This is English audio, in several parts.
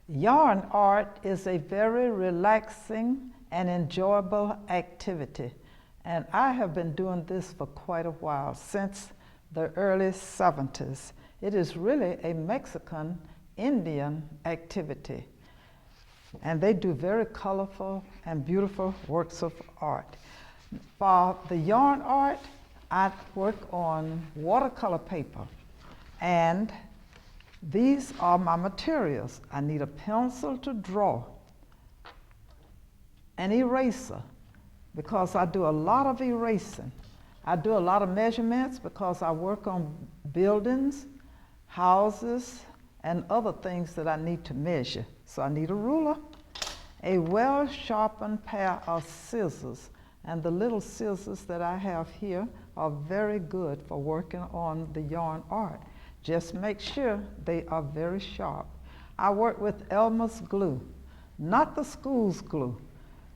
Yarn art is a very relaxing and enjoyable activity, and I have been doing this for quite a while, since the early 70s. It is really a Mexican Indian activity, and they do very colorful and beautiful works of art. For the yarn art, I work on watercolor paper, and these are my materials. I need a pencil to draw, an eraser, because I do a lot of erasing. I do a lot of measurements because I work on buildings, houses, and other things that I need to measure. So I need a ruler, a well-sharpened pair of scissors, and the little scissors that I have here are very good for working on the yarn art. Just make sure they are very sharp. I work with Elmer's glue, not the school's glue,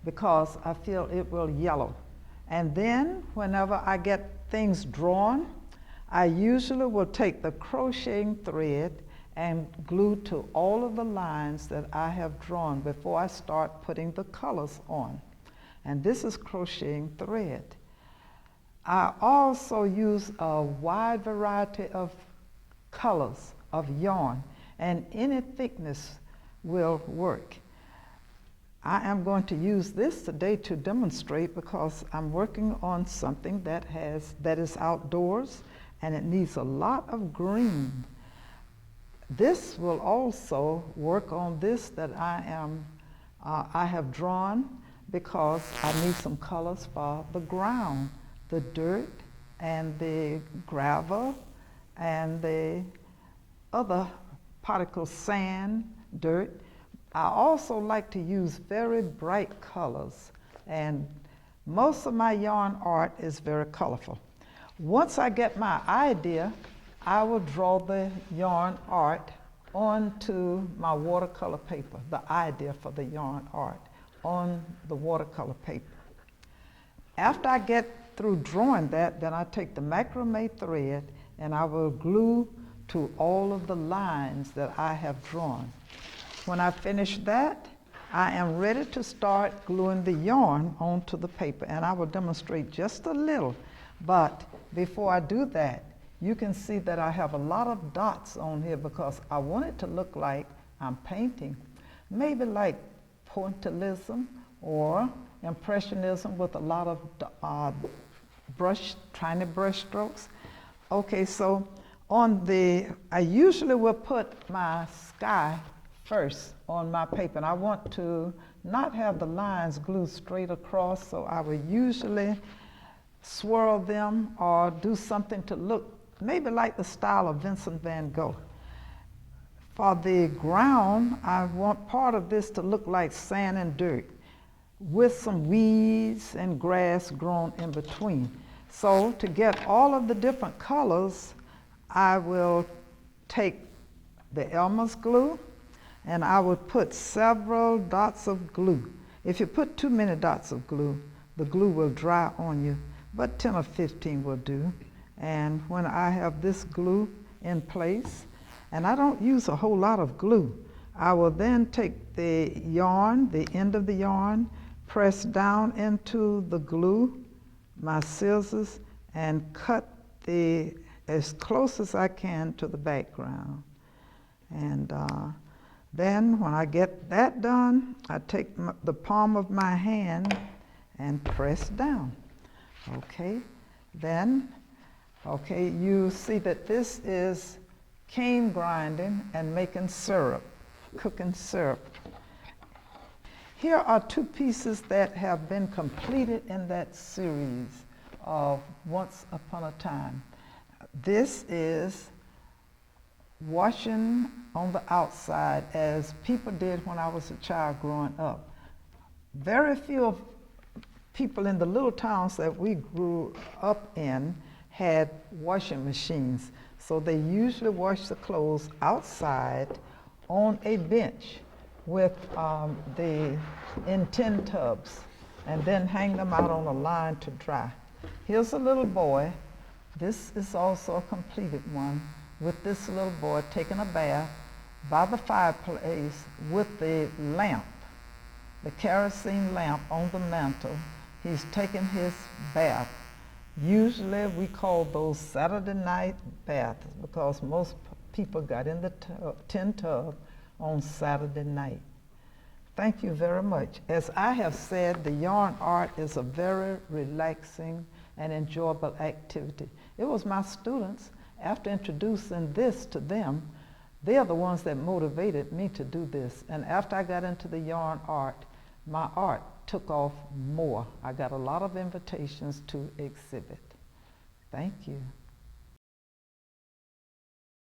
because I feel it will yellow. And then whenever I get things drawn, I usually will take the crocheting thread and glue to all of the lines that I have drawn before I start putting the colors on. And this is crocheting thread. I also use a wide variety of colors of yarn, and any thickness will work. I am going to use this today to demonstrate because I'm working on something that is outdoors, and it needs a lot of green. This will also work on this that I have drawn, because I need some colors for the ground, the dirt and the gravel and the other particles, sand, dirt. I also like to use very bright colors, and most of my yarn art is very colorful. Once I get my idea, I will draw the yarn art onto my watercolor paper, the idea for the yarn art on the watercolor paper. After I get through drawing that, then I take the macrame thread and I will glue to all of the lines that I have drawn. When I finish that, I am ready to start gluing the yarn onto the paper, and I will demonstrate just a little. But before I do that, you can see that I have a lot of dots on here because I want it to look like I'm painting, maybe like pointillism or impressionism with a lot of tiny brush strokes. Okay, so I usually will put my sky first on my paper, and I want to not have the lines glued straight across, so I will usually swirl them or do something to look maybe like the style of Vincent van Gogh. For the ground, I want part of this to look like sand and dirt with some weeds and grass grown in between. So to get all of the different colors, I will take the Elmer's glue and I will put several dots of glue. If you put too many dots of glue, the glue will dry on you, but 10 or 15 will do. And when I have this glue in place, and I don't use a whole lot of glue, I will then take the yarn, the end of the yarn, press down into the glue, my scissors, and cut as close as I can to the background. And then when I get that done, I take the palm of my hand and press down. Okay, then, okay, you see that this is cane grinding and making syrup, cooking syrup. Here are two pieces that have been completed in that series of Once Upon a Time. This is washing on the outside as people did when I was a child growing up. Very few people in the little towns that we grew up in had washing machines, so they usually wash the clothes outside on a bench with in tin tubs, and then hang them out on a line to dry. Here's a little boy. This is also a completed one with this little boy taking a bath by the fireplace with the lamp, the kerosene lamp on the mantle. He's taking his bath. Usually we call those Saturday night baths because most people got in the tin tub on Saturday night. Thank you very much. As I have said, the yarn art is a very relaxing and enjoyable activity. It was my students, after introducing this to them, they are the ones that motivated me to do this. And after I got into the yarn art, my art took off more. I got a lot of invitations to exhibit. Thank you.